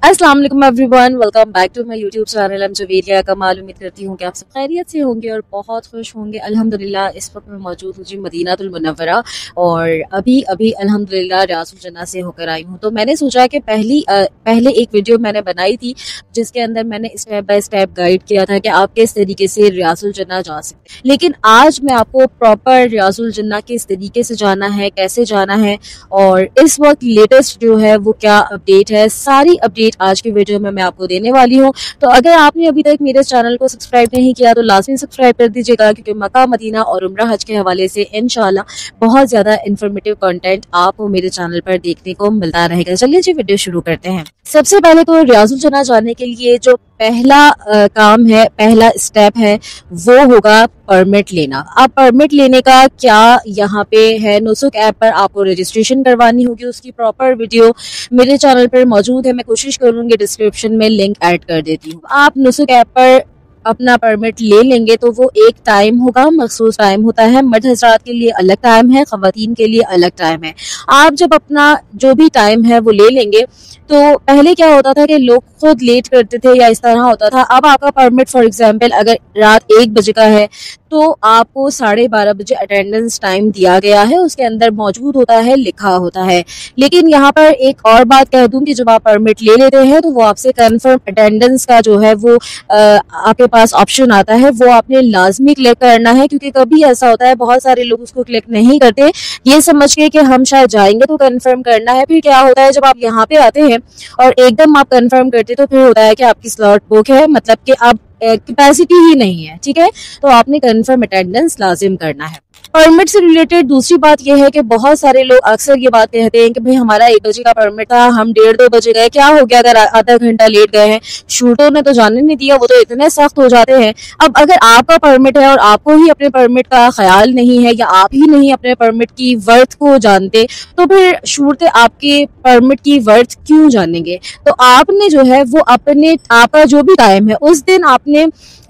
अस्सलाम वालेकुम everyone, welcome back to my YouTube channel. I'm Javeria Kamal. उम्मीद करती हूँ कि आप सब खैरियत से होंगे और बहुत खुश होंगे। अल्हम्दुलिल्लाह इस वक्त मैं मौजूद हूँ जी मदीनातुल मुनव्वरा और अभी अल्हम्दुलिल्लाह रियासुल जन्नत से होकर आई हूँ। तो मैंने सोचा कि पहले एक वीडियो मैंने बनाई थी जिसके अंदर मैंने स्टेप बाय स्टेप गाइड किया था कि आप किस तरीके से रियासुल जन्नत जा सकते हैं, लेकिन आज मैं आपको प्रॉपर रियासुल जन्नत किस तरीके से जाना है, कैसे जाना है और इस वक्त लेटेस्ट जो है वो क्या अपडेट है, सारी अपडेट आज की वीडियो में मैं आपको देने वाली हूँ। तो अगर आपने अभी तक मेरे चैनल को सब्सक्राइब नहीं किया तो लाजमी सब्सक्राइब कर दीजिएगा, क्योंकि मक्का मदीना और उम्रा हज के हवाले से इंशाल्लाह बहुत ज्यादा इन्फॉर्मेटिव कंटेंट आपको मेरे चैनल पर देखने को मिलता रहेगा। चलिए जी वीडियो शुरू करते हैं। सबसे पहले तो रियासुल जन्नत जाने के लिए जो पहला काम है, पहला स्टेप है, वो होगा परमिट लेना। अब परमिट लेने का क्या यहाँ पे है, नुसुक ऐप पर आपको रजिस्ट्रेशन करवानी होगी। उसकी प्रॉपर वीडियो मेरे चैनल पर मौजूद है, मैं कोशिश करूंगी डिस्क्रिप्शन में लिंक ऐड कर देती हूँ। आप नुसुक ऐप पर अपना परमिट ले लेंगे तो वो एक टाइम होगा, मखसूस टाइम होता है। मर्द हजरात के लिए अलग टाइम है, खवातीन के लिए अलग टाइम है। आप जब अपना जो भी टाइम है वो ले लेंगे तो पहले क्या होता था कि लोग खुद लेट करते थे या इस तरह होता था। अब आपका परमिट फॉर एग्जांपल अगर रात 1 बजे का है तो आपको 12:30 बजे अटेंडेंस टाइम दिया गया है, उसके अंदर मौजूद होता है, लिखा होता है। लेकिन यहाँ पर एक और बात कह दूं कि जब आप परमिट ले लेते हैं तो वो आपसे कंफर्म अटेंडेंस का जो है वो आपके पास ऑप्शन आता है, वो आपने लाजमी क्लिक करना है, क्योंकि कभी ऐसा होता है बहुत सारे लोग उसको क्लिक नहीं करते ये समझ के कि हम शायद जाएंगे तो कंफर्म करना है। फिर क्या होता है जब आप यहाँ पे आते हैं और एकदम आप कंफर्म करते तो फिर होता है कि आपकी स्लॉट बुक है, मतलब कि आप कैपेसिटी ही नहीं है, ठीक है। तो आपने कंफर्म अटेंडेंस लाजिम करना है। परमिट से रिलेटेड दूसरी बात यह है कि बहुत सारे लोग अक्सर ये बात कहते हैं कि भाई हमारा 1 बजे का परमिट था, हम 1:30-2 बजे गए, क्या हो गया अगर आधा घंटा लेट गए हैं, शूटों ने तो जाने नहीं दिया, वो तो इतने सख्त हो जाते हैं। अब अगर आपका परमिट है और आपको ही अपने परमिट का ख्याल नहीं है या आप ही नहीं अपने परमिट की वर्थ को जानते, तो फिर शूट आपके परमिट की वर्थ क्यों जानेंगे। तो आपने जो है वो अपने आपका जो भी टाइम है उस दिन आपने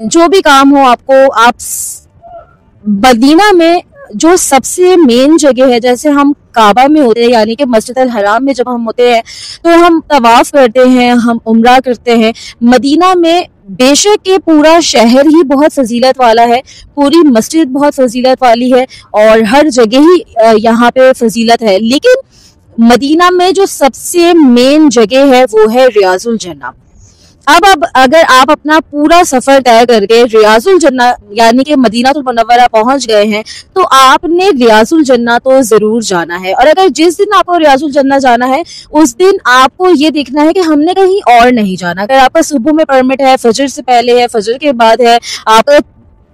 जो भी काम हो, आपको आप मदीना में जो सबसे मेन जगह है, जैसे हम काबा में होते हैं यानी कि मस्जिद अल हराम में जब हम होते हैं तो हम तवाफ करते हैं, हम उम्रा करते हैं। मदीना में बेशक के पूरा शहर ही बहुत फजीलत वाला है, पूरी मस्जिद बहुत फजीलत वाली है और हर जगह ही यहाँ पे फजीलत है, लेकिन मदीना में जो सबसे मेन जगह है वो है रियासुल जन्नत। अब अगर आप अपना पूरा सफर तय करके रियासुल जन्नत यानी कि मदीनातुल मुनव्वरा पहुंच गए हैं तो आपने रियासुल जन्नत तो जरूर जाना है। और अगर जिस दिन आपको रियासुल जन्नत जाना है उस दिन आपको ये देखना है कि हमने कहीं और नहीं जाना। अगर आपका सुबह में परमिट है, फजर से पहले है, फजर के बाद है, आपका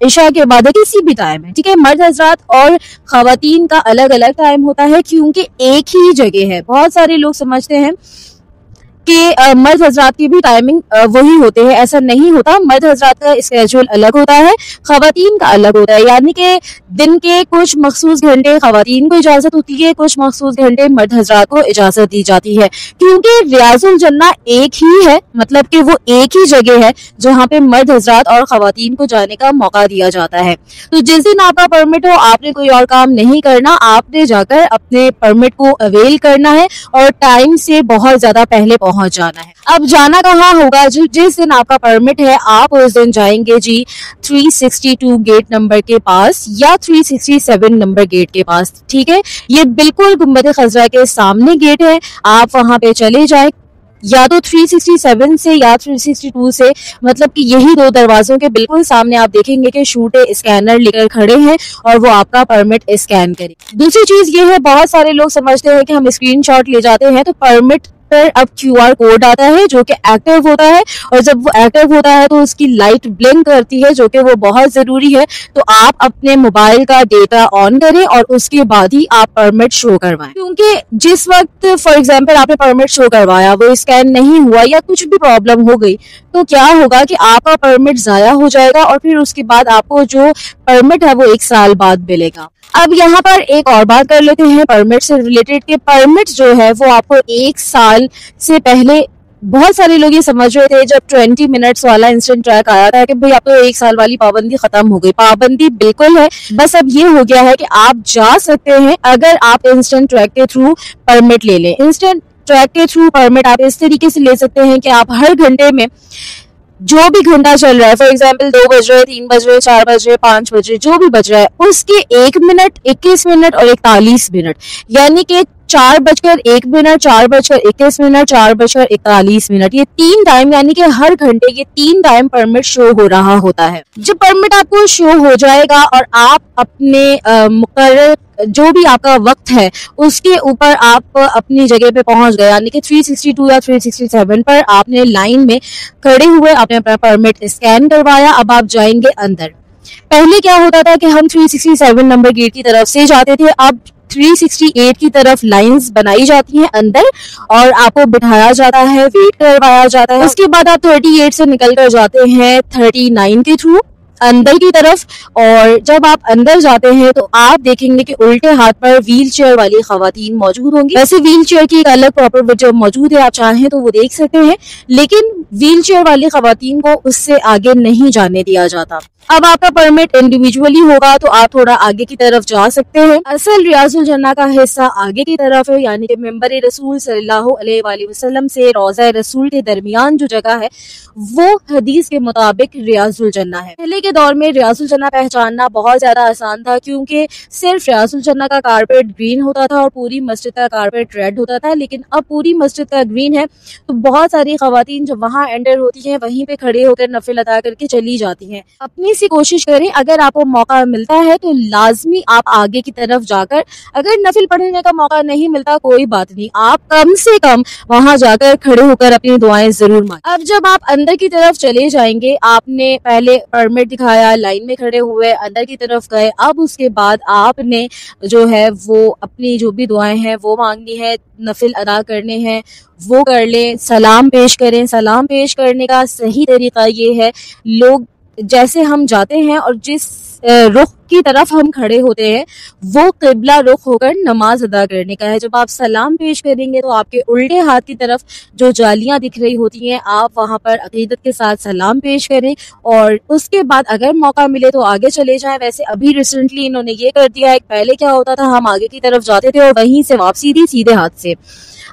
इशा के बाद है, किसी भी टाइम है, ठीक है। मर्द हजरात और खवातीन का अलग अलग टाइम होता है क्योंकि एक ही जगह है। बहुत सारे लोग समझते हैं कि मर्द हजरात की भी टाइमिंग वही होते हैं, ऐसा नहीं होता। मर्द हजरात का स्केड्यूल अलग होता है, खवातीन का अलग होता है, यानी कि दिन के कुछ मखसूस घंटे खवातीन को इजाजत होती है, कुछ मखसूस घंटे मर्द हजरात को इजाजत दी जाती है। क्योंकि रियासुल जन्नत एक ही है, मतलब कि वो एक ही जगह है जहाँ पे मर्द हजरात और खवातीन को जाने का मौका दिया जाता है। तो जिस दिन आपका परमिट हो आपने कोई और काम नहीं करना, आपने जाकर अपने परमिट को अवेल करना है और टाइम से बहुत ज्यादा पहले पहुंच जाना है। अब जाना कहाँ होगा, जिस दिन आपका परमिट है आप उस दिन जाएंगे जी 362 गेट नंबर के पास या 367 नंबर गेट के पास, ठीक है। ये बिल्कुल गुंबद खजरा के सामने गेट है, आप वहां पे चले जाए या तो 367 से या 362 से, मतलब कि यही 2 दरवाजों के बिल्कुल सामने आप देखेंगे कि शूटे स्कैनर लेकर खड़े हैं और वो आपका परमिट स्कैन करे। दूसरी चीज ये है, बहुत सारे लोग समझते हैं कि हम स्क्रीनशॉट ले जाते हैं तो परमिट पर अब QR कोड आता है जो कि एक्टिव होता है, और जब वो एक्टिव होता है तो उसकी लाइट ब्लिंक करती है जो कि वो बहुत जरूरी है। तो आप अपने मोबाइल का डेटा ऑन करें और उसके बाद ही आप परमिट शो करवाएं, क्योंकि जिस वक्त फॉर एग्जांपल आपने परमिट शो करवाया, वो स्कैन नहीं हुआ या कुछ भी प्रॉब्लम हो गई तो क्या होगा कि आपका परमिट जाया हो जाएगा और फिर उसके बाद आपको जो परमिट है वो 1 साल बाद मिलेगा। अब यहाँ पर एक और बात कर लेते हैं परमिट से रिलेटेड के परमिट जो है वो आपको 1 साल से पहले, बहुत सारे लोग ये समझ रहे थे जब 20 मिनट्स वाला इंस्टेंट ट्रैक आया था कि भाई अब तो 1 साल वाली पाबंदी खत्म हो गई। पाबंदी बिल्कुल है, बस अब ये हो गया है कि आप जा सकते हैं अगर आप इंस्टेंट ट्रैक के थ्रू परमिट ले लें। इंस्टेंट ट्रैक के थ्रू परमिट आप इस तरीके से ले सकते हैं कि आप हर घंटे में जो भी घंटा चल रहा है, फॉर एग्जाम्पल 2 बज रहे, 3 बज रहे, 4 बज रहे, 5 बज रहे, जो भी बज रहा है उसके 1 मिनट, 21 मिनट और 41 मिनट, यानी कि 4:01, 4:21, 4:41, ये 3 टाइम, यानी कि हर घंटे ये 3 टाइम परमिट शो हो रहा होता है। जब परमिट आपको शो हो जाएगा और आप अपने मुकर्रर जो भी आपका वक्त है उसके ऊपर आप अपनी जगह पे पहुंच गए, यानी कि 362 या 367 पर आपने लाइन में खड़े हुए आपने अपना परमिट स्कैन करवाया। अब आप जाएंगे अंदर। पहले क्या होता था कि हम 367 नंबर गेट की तरफ से जाते थे, अब 368 की तरफ लाइंस बनाई जाती हैं अंदर और आपको बिठाया जाता है, वेट करवाया जाता है। उसके बाद आप 38 से निकल कर जाते हैं 39 के थ्रू अंदर की तरफ, और जब आप अंदर जाते हैं तो आप देखेंगे कि उल्टे हाथ पर व्हील चेयर वाली खवातीन मौजूद होंगी। वैसे व्हील चेयर की एक अलग प्रॉपर विजन मौजूद है, आप चाहें तो वो देख सकते हैं, लेकिन व्हील चेयर वाली खवातीन को उससे आगे नहीं जाने दिया जाता। अब आपका परमिट इंडिविजुअली होगा तो आप थोड़ा आगे की तरफ जा सकते हैं। असल रियाजुल जन्ना का हिस्सा आगे की तरफ है, यानी कि मिंबर रसूल सल्लल्लाहु अलैहि वसल्लम से रोज़ा रसूल के दरमियान जो जगह है वो हदीस के मुताबिक रियाजुल जन्ना है। पहले के दौर में रियाजुल जन्ना पहचानना बहुत ज्यादा आसान था, क्योंकि सिर्फ रियाजुल जन्ना का कारपेट ग्रीन होता था और पूरी मस्जिद का कारपेट रेड होता था, लेकिन अब पूरी मस्जिद का ग्रीन है तो बहुत सारी खवातीन जो वहां एंटर होती हैं वहीं पे खड़े होकर नफिल अदा करके चली जाती हैं। अपनी सी कोशिश करें, अगर आपको मौका मिलता है तो लाजमी आप आगे की तरफ जाकर, अगर नफिल पढ़ने का मौका नहीं मिलता कोई बात नहीं, आप कम से कम वहां जाकर खड़े होकर अपनी दुआएं जरूर मांगे। अब जब आप अंदर की तरफ चले जाएंगे, आपने पहले परमिट दिखाया, लाइन में खड़े हुए अंदर की तरफ गए, अब उसके बाद आपने जो है वो अपनी जो भी दुआएं हैं वो मांगनी है, नफिल अदा करने हैं वो कर लें, सलाम पेश करें। सलाम पेश करने का सही तरीका ये है, लोग जैसे हम जाते हैं और जिस रुख की तरफ हम खड़े होते हैं वो किबला रुख होकर नमाज अदा करने का है। जब आप सलाम पेश करेंगे तो आपके उल्टे हाथ की तरफ जो जालियां दिख रही होती हैं आप वहां पर अकीदत के साथ सलाम पेश करें, और उसके बाद अगर मौका मिले तो आगे चले जाएं। वैसे अभी रिसेंटली इन्होंने ये कर दिया है, पहले क्या होता था हम आगे की तरफ जाते थे और वहीं से वापसी थी सीधे हाथ से,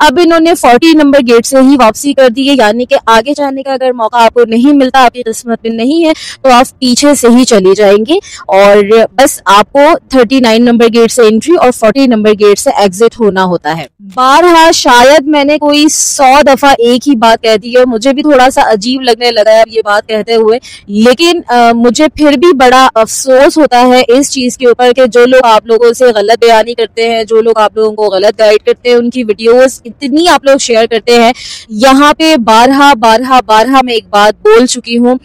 अब इन्होंने 40 नंबर गेट से ही वापसी कर दी है, यानी कि आगे जाने का अगर मौका आपको नहीं मिलता, आपकी किस्मत में नहीं है, तो आप पीछे से ही चले जाएंगे और बस आपको 39 नंबर गेट से एंट्री और 40 नंबर गेट से एग्जिट होना होता है। बारहा शायद मैंने कोई 100 दफा एक ही बात कह दी है, मुझे भी थोड़ा सा अजीब लगने लगा है ये बात कहते हुए, लेकिन मुझे फिर भी बड़ा अफसोस होता है इस चीज के ऊपर कि जो लोग आप लोगों से गलत बयानी करते हैं, जो लोग आप लोगों को गलत गाइड करते हैं, उनकी वीडियोस इतनी आप लोग शेयर करते हैं। यहाँ पे बारहा मैं एक बात बोल चुकी हूँ,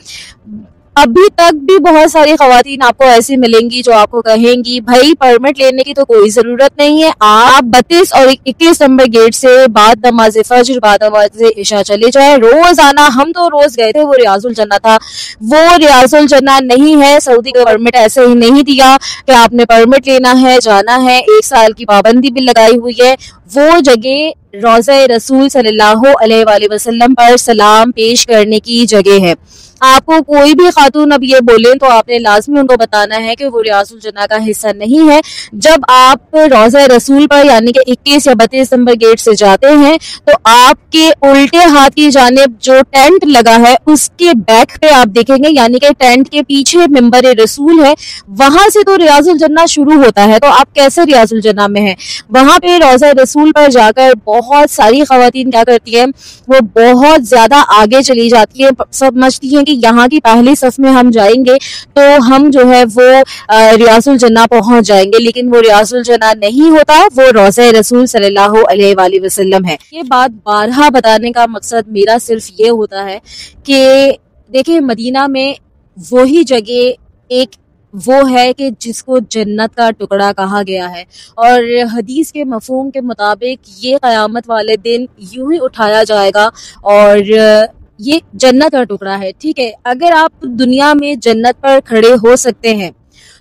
अभी तक भी बहुत सारी खवातीन आपको ऐसी मिलेंगी जो आपको कहेंगी भाई परमिट लेने की तो कोई जरूरत नहीं है, आप 32 और 21 नंबर गेट से बाद नमाज फजर बाद नमाज इशा चले जाए। रोज आना, हम तो रोज गए थे, वो रियाजुल जन्ना था, वो रियाजुल जन्ना नहीं है। सऊदी का परमिट ऐसे ही नहीं दिया कि आपने परमिट लेना है, जाना है, 1 साल की पाबंदी भी लगाई हुई है। वो जगह रोज़ा रसूल सल्लल्लाहु अलैहि वसल्लम पर सलाम पेश करने की जगह है। आपको कोई भी खातून अब ये बोले तो आपने लाजमी उनको बताना है कि वो रियाजुल जन्ना का हिस्सा नहीं है। जब आप रोज़ा रसूल पर यानी कि 21 या 32 नंबर गेट से जाते हैं तो आपके उल्टे हाथ की जानिब जो टेंट लगा है उसके बैक पे आप देखेंगे, यानी कि टेंट के पीछे मिंबर रसूल है, वहां से तो रियाजुल जन्ना शुरू होता है। तो आप कैसे रियाजुल जन्ना में हैं? वहां पे रोज़ा रसूल पर जाकर बहुत सारी खवातीन क्या करती है, वो बहुत ज्यादा आगे चली जाती है, समझती है कि यहाँ की पहली सफ में हम जाएंगे तो हम जो है वो रियाजुल जन्ना पहुंच जाएंगे, लेकिन वो रियाजुल जन्ना नहीं होता, वो रोज़ा रसूल सल्लल्लाहु अलैहि वसल्लम है। ये बात बारहा बताने का मकसद मेरा सिर्फ ये होता है कि देखिए मदीना में वही जगह एक वो है कि जिसको जन्नत का टुकड़ा कहा गया है, और हदीस के मफहूम के मुताबिक ये क़यामत वाले दिन यूं ही उठाया जाएगा और ये जन्नत का टुकड़ा है। ठीक है, अगर आप दुनिया में जन्नत पर खड़े हो सकते हैं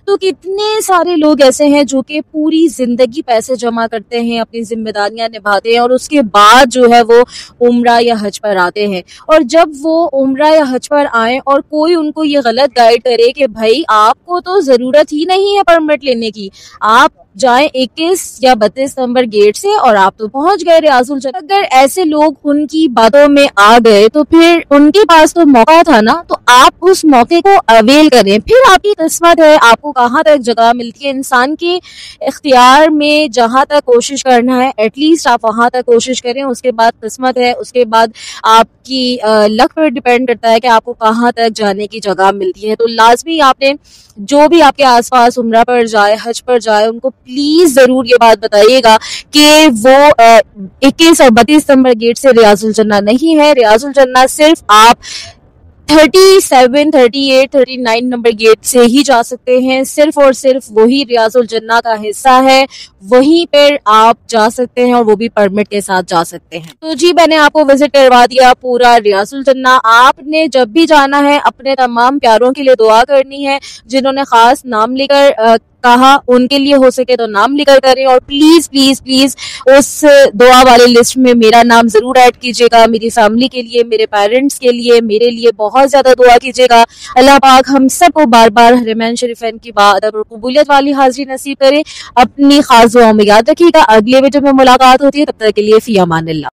तो कितने सारे लोग ऐसे हैं जो कि पूरी जिंदगी पैसे जमा करते हैं, अपनी जिम्मेदारियां निभाते हैं और उसके बाद जो है वो उम्रा या हज पर आते हैं। और जब वो उम्रा या हज पर आए और कोई उनको ये गलत गाइड करे कि भाई आपको तो जरूरत ही नहीं है परमिट लेने की, आप जाएं 21 या 32 नंबर गेट से और आप तो पहुंच गए रियाजुल जन्नत। अगर ऐसे लोग उनकी बातों में आ गए तो फिर उनके पास तो मौका था ना, तो आप उस मौके को अवेल करें। फिर आपकी किस्मत है, आपको कहाँ तक जगह मिलती है। इंसान के इख्तियार में जहां तक कोशिश करना है एटलीस्ट आप वहां तक कोशिश करें, उसके बाद किस्मत है, उसके बाद आपकी लक पर डिपेंड करता है कि आपको कहाँ तक जाने की जगह मिलती है। तो लाजमी आपने जो भी आपके आसपास उम्रा पर जाए, हज पर जाए, उनको प्लीज जरूर ये बात बताइएगा कि वो 21 और 32 नंबर गेट से रियाजुल जन्नत नहीं है। रियाजुल जन्नत सिर्फ आप 37, 38, 39 नंबर गेट से ही जा सकते हैं। सिर्फ और सिर्फ वही रियाजुल जन्नत का हिस्सा है, वहीं पर आप जा सकते हैं और वो भी परमिट के साथ जा सकते हैं। तो जी मैंने आपको विजिट करवा दिया पूरा रियाजुल जन्नत। आपने जब भी जाना है अपने तमाम प्यारों के लिए दुआ करनी है, जिन्होंने खास नाम लेकर कहा उनके लिए हो सके तो नाम लेकर करें, और प्लीज प्लीज प्लीज उस दुआ वाले लिस्ट में मेरा नाम जरूर ऐड कीजिएगा। मेरी फैमिली के लिए, मेरे पेरेंट्स के लिए, मेरे लिए बहुत ज्यादा दुआ कीजिएगा। अल्लाह पाक हम सबको बार बार हरमैन शरीफैन की बात और कबूलियत वाली हाजिरी नसीब करे। अपनी खास दुआओं में याद रखिएगा। अगले वीडियो में मुलाकात होती है, तब तक के लिए फी अमानिल्लाह।